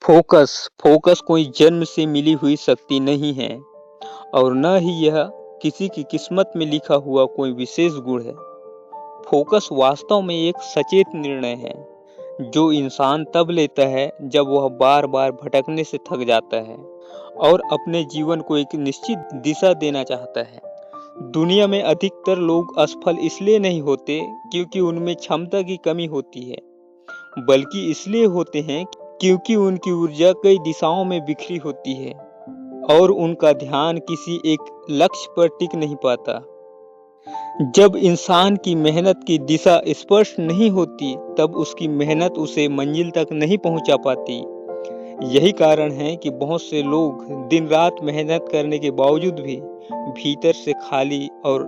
Focus focus कोई जन्म से मिली हुई शक्ति नहीं है और न ही यह किसी की किस्मत में लिखा हुआ कोई विशेष गुण है। फोकस वास्तव में एक सचेत निर्णय है जो इंसान तब लेता है जब वह बार बार भटकने से थक जाता है और अपने जीवन को एक निश्चित दिशा देना चाहता है। दुनिया में अधिकतर लोग असफल इसलिए नहीं होते क्योंकि उनमें क्षमता की कमी होती है, बल्कि इसलिए होते हैं क्योंकि उनकी ऊर्जा कई दिशाओं में बिखरी होती है और उनका ध्यान किसी एक लक्ष्य पर टिक नहीं पाता। जब इंसान की मेहनत की दिशा स्पष्ट नहीं होती, तब उसकी मेहनत उसे मंजिल तक नहीं पहुंचा पाती। यही कारण है कि बहुत से लोग दिन रात मेहनत करने के बावजूद भी भीतर से खाली और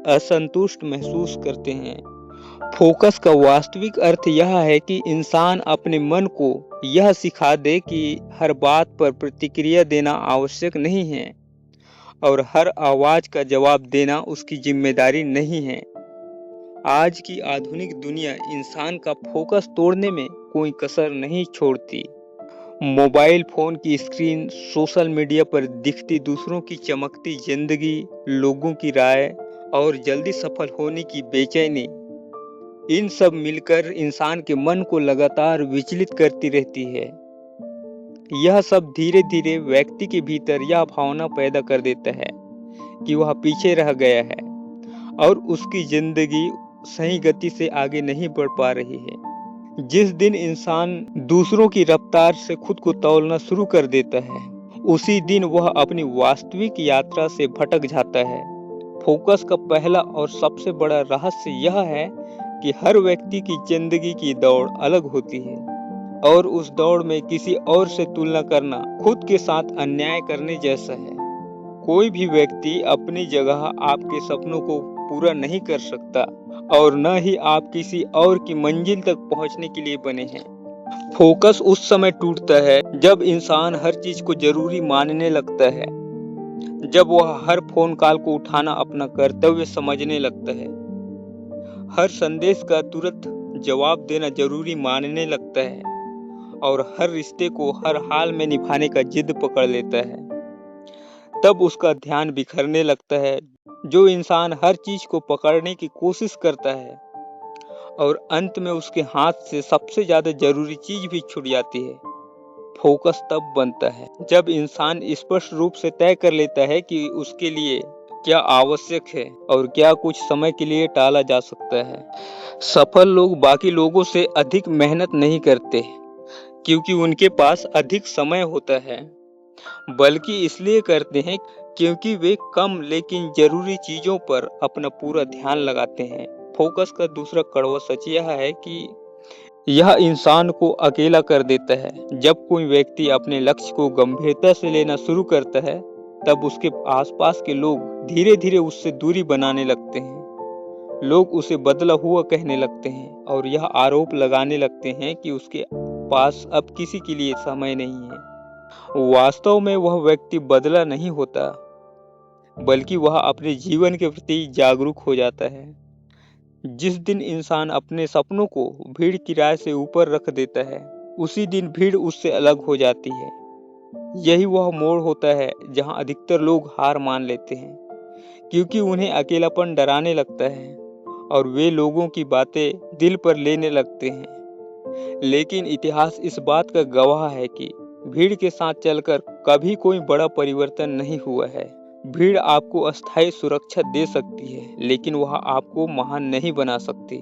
असंतुष्ट महसूस करते हैं। फोकस का वास्तविक अर्थ यह है कि इंसान अपने मन को यह सिखा दे कि हर बात पर प्रतिक्रिया देना आवश्यक नहीं है और हर आवाज का जवाब देना उसकी जिम्मेदारी नहीं है। आज की आधुनिक दुनिया इंसान का फोकस तोड़ने में कोई कसर नहीं छोड़ती। मोबाइल फोन की स्क्रीन, सोशल मीडिया पर दिखती दूसरों की चमकती जिंदगी, लोगों की राय और जल्दी सफल होने की बेचैनी, इन सब मिलकर इंसान के मन को लगातार विचलित करती रहती है। यह सब धीरे धीरे व्यक्ति के भीतर यह भावना पैदा कर देता है कि वह पीछे रह गया है और उसकी जिंदगी सही गति से आगे नहीं बढ़ पा रही है। जिस दिन इंसान दूसरों की रफ्तार से खुद को तौलना शुरू कर देता है, उसी दिन वह अपनी वास्तविक यात्रा से भटक जाता है। फोकस का पहला और सबसे बड़ा रहस्य यह है कि हर व्यक्ति की जिंदगी की दौड़ अलग होती है और उस दौड़ में किसी और से तुलना करना खुद के साथ अन्याय करने जैसा है। कोई भी व्यक्ति अपनी जगह आपके सपनों को पूरा नहीं कर सकता और न ही आप किसी और की मंजिल तक पहुंचने के लिए बने हैं। फोकस उस समय टूटता है जब इंसान हर चीज को जरूरी मानने लगता है, जब वह हर फोन कॉल को उठाना अपना कर्तव्य समझने लगता है, हर संदेश का तुरंत जवाब देना जरूरी मानने लगता है और हर रिश्ते को हर हाल में निभाने का जिद पकड़ लेता है। तब उसका ध्यान बिखरने लगता है। जो इंसान हर चीज को पकड़ने की कोशिश करता है और अंत में उसके हाथ से सबसे ज्यादा जरूरी चीज भी छूट जाती है। फोकस तब बनता है जब इंसान स्पष्ट रूप से तय कर लेता है कि उसके लिए क्या आवश्यक है और क्या कुछ समय के लिए टाला जा सकता है। सफल लोग बाकी लोगों से अधिक मेहनत नहीं करते क्योंकि उनके पास अधिक समय होता है, बल्कि इसलिए करते हैं क्योंकि वे कम लेकिन जरूरी चीजों पर अपना पूरा ध्यान लगाते हैं। फोकस का दूसरा कड़वा सच यह है कि यह इंसान को अकेला कर देता है। जब कोई व्यक्ति अपने लक्ष्य को गंभीरता से लेना शुरू करता है, तब उसके आसपास के लोग धीरे धीरे उससे दूरी बनाने लगते हैं। लोग उसे बदला हुआ कहने लगते हैं और यह आरोप लगाने लगते हैं कि उसके पास अब किसी के लिए समय नहीं है। वास्तव में वह व्यक्ति बदला नहीं होता, बल्कि वह अपने जीवन के प्रति जागरूक हो जाता है। जिस दिन इंसान अपने सपनों को भीड़ की राय से ऊपर रख देता है, उसी दिन भीड़ उससे अलग हो जाती है। यही वह मोड़ होता है जहां अधिकतर लोग हार मान लेते हैं क्योंकि उन्हें अकेलापन डराने लगता है और वे लोगों की बातें दिल पर लेने लगते हैं। लेकिन इतिहास इस बात का गवाह है कि भीड़ के साथ चलकर कभी कोई बड़ा परिवर्तन नहीं हुआ है। भीड़ आपको अस्थायी सुरक्षा दे सकती है, लेकिन वह आपको महान नहीं बना सकती।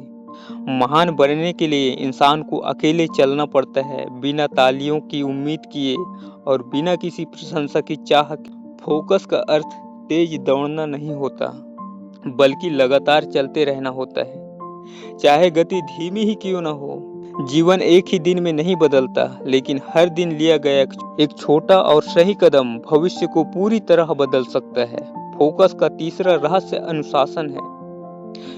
महान बनने के लिए इंसान को अकेले चलना पड़ता है, बिना तालियों की उम्मीद किए और बिना किसी प्रशंसा की चाह। फोकस का अर्थ तेज दौड़ना नहीं होता, बल्कि लगातार चलते रहना होता है, चाहे गति धीमी ही क्यों न हो। जीवन एक ही दिन में नहीं बदलता, लेकिन हर दिन लिया गया एक छोटा और सही कदम भविष्य को पूरी तरह बदल सकता है। फोकस का तीसरा रहस्य अनुशासन है,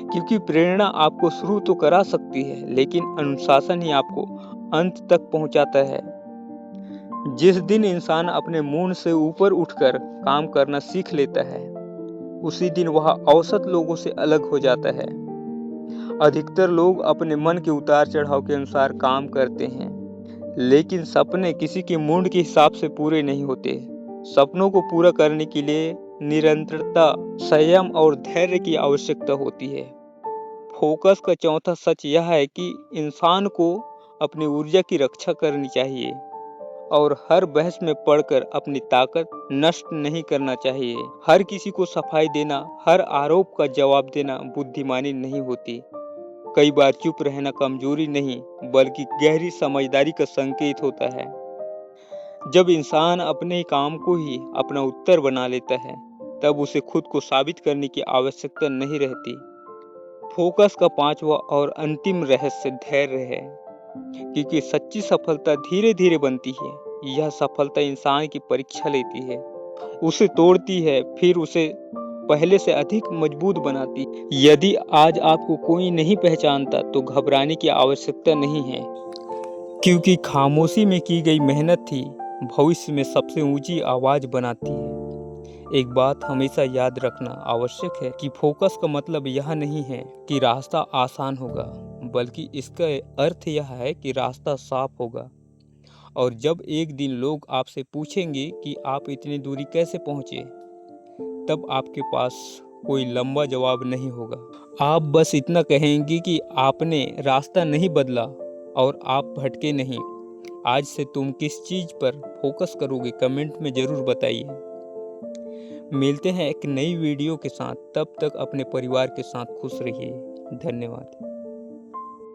क्योंकि प्रेरणा आपको शुरू तो करा सकती है, लेकिन अनुशासन ही आपको अंत तक पहुंचाता है। जिस दिन इंसान अपने मूड से ऊपर उठकर काम करना सीख लेता है, उसी दिन वह औसत लोगों से अलग हो जाता है। अधिकतर लोग अपने मन के उतार चढ़ाव के अनुसार काम करते हैं, लेकिन सपने किसी के मूड के हिसाब से पूरे नहीं होते। सपनों को पूरा करने के लिए निरंतरता, संयम और धैर्य की आवश्यकता होती है। फोकस का चौथा सच यह है कि इंसान को अपनी ऊर्जा की रक्षा करनी चाहिए और हर बहस में पड़कर अपनी ताकत नष्ट नहीं करना चाहिए। हर किसी को सफाई देना, हर आरोप का जवाब देना बुद्धिमानी नहीं होती। कई बार चुप रहना कमजोरी नहीं, बल्कि गहरी समझदारी का संकेत होता है। जब इंसान अपने काम को ही अपना उत्तर बना लेता है, तब उसे खुद को साबित करने की आवश्यकता नहीं रहती। फोकस का पांचवा और अंतिम रहस्य धैर्य है, क्योंकि सच्ची सफलता धीरे धीरे बनती है। यह सफलता इंसान की परीक्षा लेती है, उसे तोड़ती है, फिर उसे पहले से अधिक मजबूत बनाती है। यदि आज आपको कोई नहीं पहचानता तो घबराने की आवश्यकता नहीं है, क्योंकि खामोशी में की गई मेहनत ही भविष्य में सबसे ऊंची आवाज बनाती है। एक बात हमेशा याद रखना आवश्यक है कि फोकस का मतलब यह नहीं है कि रास्ता आसान होगा, बल्कि इसका अर्थ यह है कि रास्ता साफ होगा। और जब एक दिन लोग आपसे पूछेंगे कि आप इतनी दूरी कैसे पहुंचे, तब आपके पास कोई लंबा जवाब नहीं होगा। आप बस इतना कहेंगे कि आपने रास्ता नहीं बदला और आप भटके नहीं। आज से तुम किस चीज पर फोकस करोगे, कमेंट में जरूर बताइए। मिलते हैं एक नई वीडियो के साथ, तब तक अपने परिवार के साथ खुश रहिए। धन्यवाद।